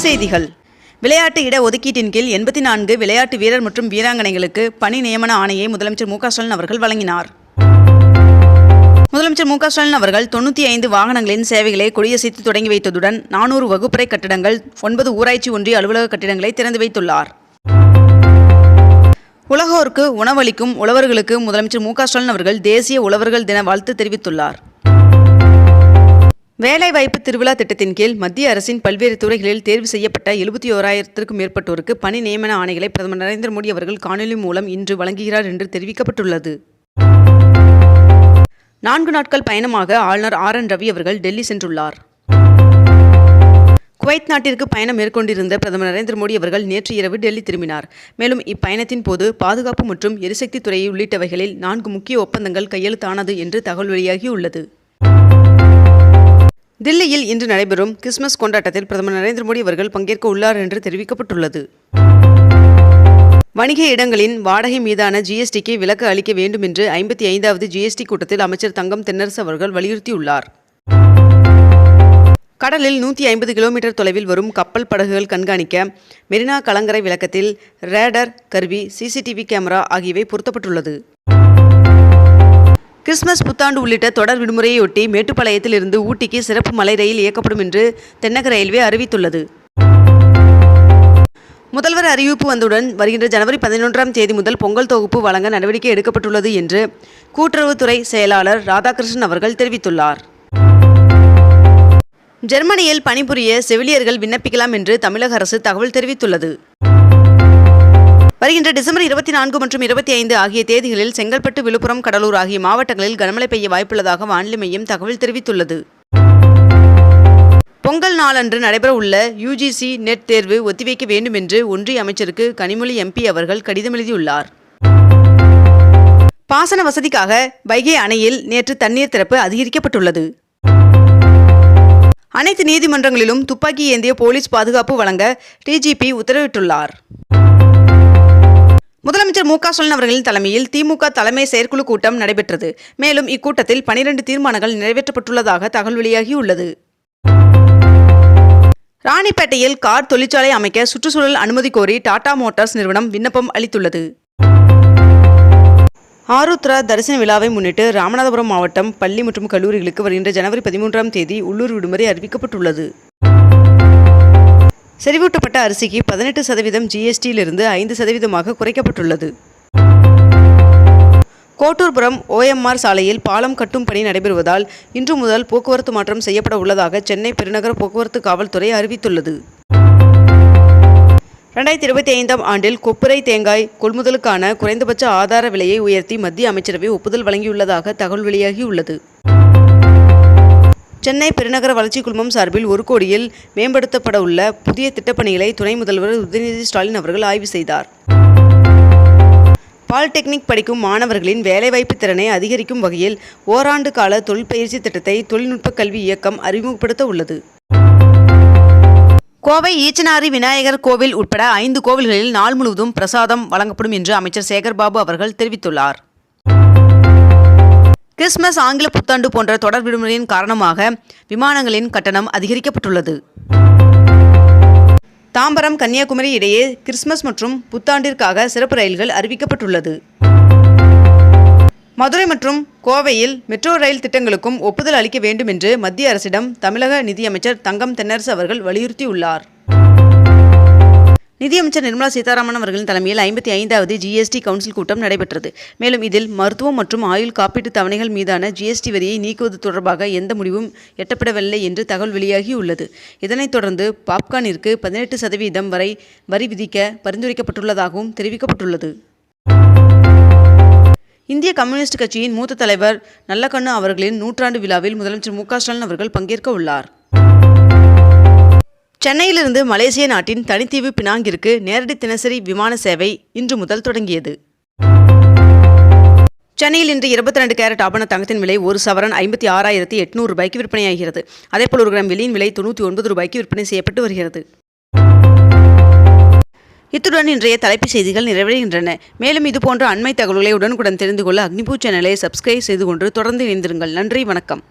செய்திகள். விளையாட்டு இட ஒதுக்கீட்டின் கீழ் 84 விளையாட்டு வீரர் மற்றும் வீராங்கனைகளுக்கு பணி நியமன ஆணையை முதலமைச்சர் மு.க. ஸ்டாலின் அவர்கள் வழங்கினார். முதலமைச்சர் மு.க. ஸ்டாலின் அவர்கள் 95 வாகனங்களின் சேவைகளை கொடியசைத்து தொடங்கி வைத்ததுடன் 400 வகுப்பறை கட்டடங்கள், 9 ஊராட்சி ஒன்றிய அலுவலக கட்டிடங்களை திறந்து வைத்துள்ளார். உலகோருக்கு உணவளிக்கும் உழவர்களுக்கு முதலமைச்சர் மு.க. ஸ்டாலின் அவர்கள் தேசிய உழவர்கள் தின வாழ்த்து தெரிவித்துள்ளார். வேலைவாய்ப்பு திருவிழா திட்டத்தின் கீழ் மத்திய அரசின் பல்வேறு துறைகளில் தேர்வு செய்யப்பட்ட 71,000க்கும் மேற்பட்டோருக்கு பணி நியமன ஆணைகளை பிரதமர் நரேந்திர மோடி அவர்கள் காணொலி மூலம் இன்று வழங்குகிறார் என்று தெரிவிக்கப்பட்டுள்ளது. 4 நாட்கள் பயணமாக ஆளுநர் RN ரவி அவர்கள் டெல்லி சென்றுள்ளார். குவைத் நாட்டிற்கு பயணம் மேற்கொண்டிருந்த பிரதமர் நரேந்திர மோடி அவர்கள் நேற்று இரவு டெல்லி திரும்பினார். மேலும் இப்பயணத்தின் போது பாதுகாப்பு மற்றும் எரிசக்தி துறை உள்ளிட்டவைகளில் 4 முக்கிய ஒப்பந்தங்கள் கையெழுத்தானது என்று தகவல் வெளியாகியுள்ளது. தில்லியில் இன்று நடைபெறும் கிறிஸ்துமஸ் கொண்டாட்டத்தில் பிரதமர் நரேந்திர மோடி அவர்கள் பங்கேற்க உள்ளார் என்று தெரிவிக்கப்பட்டுள்ளது. வணிக இடங்களின் வாடகை மீதான GSTக்கு விலக்கு அளிக்க வேண்டும் என்று 55வது GST கூட்டத்தில் அமைச்சர் தங்கம் தென்னரசு அவர்கள் வலியுறுத்தியுள்ளார். கடலில் 150 கிலோமீட்டர் தொலைவில் வரும் கப்பல் படகுகள் கண்காணிக்க மெரினா கலங்கரை விளக்கத்தில் ரேடர் கருவி, CCTV கேமரா ஆகியவை பொருத்தப்பட்டுள்ளது. கிறிஸ்துமஸ், புத்தாண்டு உள்ளிட்ட தொடர் விடுமுறையொட்டி மேட்டுப்பாளையத்தில் இருந்து ஊட்டிக்கு சிறப்பு மலை ரயில் இயக்கப்படும் என்று தென்னக ரயில்வே அறிவித்துள்ளது. முதல்வர் அறிவிப்பு வந்தவுடன் வருகின்ற ஜனவரி 11ஆம் தேதி முதல் பொங்கல் தொகுப்பு வழங்க நடவடிக்கை எடுக்கப்பட்டுள்ளது என்று கூட்டுறவுத்துறை செயலாளர் ராதாகிருஷ்ணன் அவர்கள் தெரிவித்துள்ளார். ஜெர்மனியில் பணிபுரிய செவிலியர்கள் விண்ணப்பிக்கலாம் என்று தமிழக அரசு தகவல் தெரிவித்துள்ளது. வருகின்ற டிசம்பர் 24 மற்றும் 25 ஆகிய தேதிகளில் செங்கல்பட்டு, விழுப்புரம், கடலூர் ஆகிய மாவட்டங்களில் கனமழை பெய்ய வாய்ப்புள்ளதாக வானிலை மையம் தகவல் தெரிவித்துள்ளது. பொங்கல் நாளன்று நடைபெற உள்ள UGC நெட் தேர்வு ஒத்திவைக்க வேண்டும் என்று ஒன்றிய அமைச்சருக்கு கனிமொழி MP அவர்கள் கடிதம் எழுதியுள்ளார். பாசன வசதிக்காக வைகை அணையில் நேற்று தண்ணீர் திறப்பு அதிகரிக்கப்பட்டுள்ளது. அனைத்து நீதிமன்றங்களிலும் துப்பாக்கி ஏந்திய போலீஸ் பாதுகாப்பு வழங்க DGP உத்தரவிட்டுள்ளார். முதலமைச்சர் மு.க. ஸ்டாலின் அவர்களின் தலைமையில் திமுக தலைமை செயற்குழு கூட்டம் நடைபெற்றது. மேலும் இக்கூட்டத்தில் 12 தீர்மானங்கள் நிறைவேற்றப்பட்டுள்ளதாக தகவல் வெளியாகியுள்ளது. ராணிப்பேட்டையில் கார் தொழிற்சாலை அமைக்க சுற்றுச்சூழல் அனுமதி கோரி டாடா மோட்டார்ஸ் நிறுவனம் விண்ணப்பம் அளித்துள்ளது. ஆருத்ரா தரிசன விழாவை முன்னிட்டு ராமநாதபுரம் மாவட்டம் பள்ளி மற்றும் கல்லூரிகளுக்கு வருகின்ற ஜனவரி 13ஆம் தேதி உள்ளூர் விடுமுறை அறிவிக்கப்பட்டுள்ளது. செறிவூட்டப்பட்ட அரிசிக்கு 18% GSTயிலிருந்து 5% குறைக்கப்பட்டுள்ளது. கோட்டூர்புரம் OMR சாலையில் பாலம் கட்டும் பணி நடைபெறுவதால் இன்று முதல் போக்குவரத்து மாற்றம் செய்யப்பட உள்ளதாக சென்னை பெருநகர போக்குவரத்து காவல்துறை அறிவித்துள்ளது. 2025ஆம் ஆண்டில் கொப்பரை தேங்காய் கொள்முதலுக்கான குறைந்தபட்ச ஆதார விலையை உயர்த்தி மத்திய அமைச்சரவை ஒப்புதல் வழங்கியுள்ளதாக தகவல் வெளியாகியுள்ளது. சென்னை பெருநகர வளர்ச்சி குழுமம் சார்பில் 1 கோடியில் மேம்படுத்தப்பட உள்ள புதிய திட்டப்பணிகளை துணை முதல்வர் உதயநிதி ஸ்டாலின் அவர்கள் ஆய்வு செய்தார். பாலிடெக்னிக் படிக்கும் மாணவர்களின் வேலைவாய்ப்பு திறனை அதிகரிக்கும் வகையில் ஓராண்டு கால தொழிற்பயிற்சி திட்டத்தை தொழில்நுட்ப கல்வி இயக்கம் அறிமுகப்படுத்த உள்ளது. கோவை ஈச்சனாரி விநாயகர் கோவில் உட்பட 5 கோவில்களில் நாள் முழுவதும் பிரசாதம் வழங்கப்படும் என்று அமைச்சர் சேகர்பாபு அவர்கள் தெரிவித்துள்ளார். கிறிஸ்துமஸ், ஆங்கில புத்தாண்டு போன்ற தொடர் விடுமுறையின் காரணமாக விமானங்களின் கட்டணம் அதிகரிக்கப்பட்டுள்ளது. தாம்பரம், கன்னியாகுமரி இடையே கிறிஸ்துமஸ் மற்றும் புத்தாண்டிற்காக சிறப்பு ரயில்கள் அறிவிக்கப்பட்டுள்ளது. மதுரை மற்றும் கோவையில் மெட்ரோ ரயில் திட்டங்களுக்கும் ஒப்புதல் அளிக்க வேண்டும் என்று மத்திய அரசிடம் தமிழக நிதியமைச்சர் தங்கம் தென்னரசு அவர்கள் வலியுறுத்தியுள்ளார். நிதியமைச்சர் நிர்மலா சீதாராமன் அவர்களின் தலைமையில் 55வது GST கவுன்சில் கூட்டம் நடைபெற்றது. மேலும் இதில் மருத்துவம் மற்றும் ஆயுள் காப்பீட்டு தவணைகள் மீதான GST வரியை நீக்குவது தொடர்பாக எந்த முடிவும் எட்டப்படவில்லை என்று தகவல் வெளியாகியுள்ளது. இதனைத் தொடர்ந்து பாப்கார்னிற்கு 18% வரை வரி விதிக்க பரிந்துரைக்கப்பட்டுள்ளதாகவும் தெரிவிக்கப்பட்டுள்ளது. இந்திய கம்யூனிஸ்ட் கட்சியின் மூத்த தலைவர் நல்லக்கண்ணு அவர்களின் 100ஆண்டு விழாவில் முதலமைச்சர் மு.க. ஸ்டாலின் அவர்கள் பங்கேற்க உள்ளார். சென்னையிலிருந்து மலேசிய நாட்டின் தனித்தீவு பினாங்கிற்கு நேரடி தினசரி விமான சேவை இன்று முதல் தொடங்கியது. சென்னையில் இன்று 22 கேரட் ஆபண தங்கத்தின் விலை 1 சவரன் 56,800 ரூபாய்க்கு விற்பனையாகிறது. அதேபோல் 1 கிராம் வெள்ளியின் விலை 99 ரூபாய்க்கு விற்பனை செய்யப்பட்டு வருகிறது. இத்துடன் இன்றைய தலைப்புச் செய்திகள் நிறைவடைகின்றன. மேலும் இதுபோன்ற அண்மை தகவல்களை உடனுக்குடன் தெரிந்து கொள்ள அக்னிபூ சேனலை சப்ஸ்கிரைப் செய்து கொண்டு தொடர்ந்து இணைந்திருங்கள். நன்றி, வணக்கம்.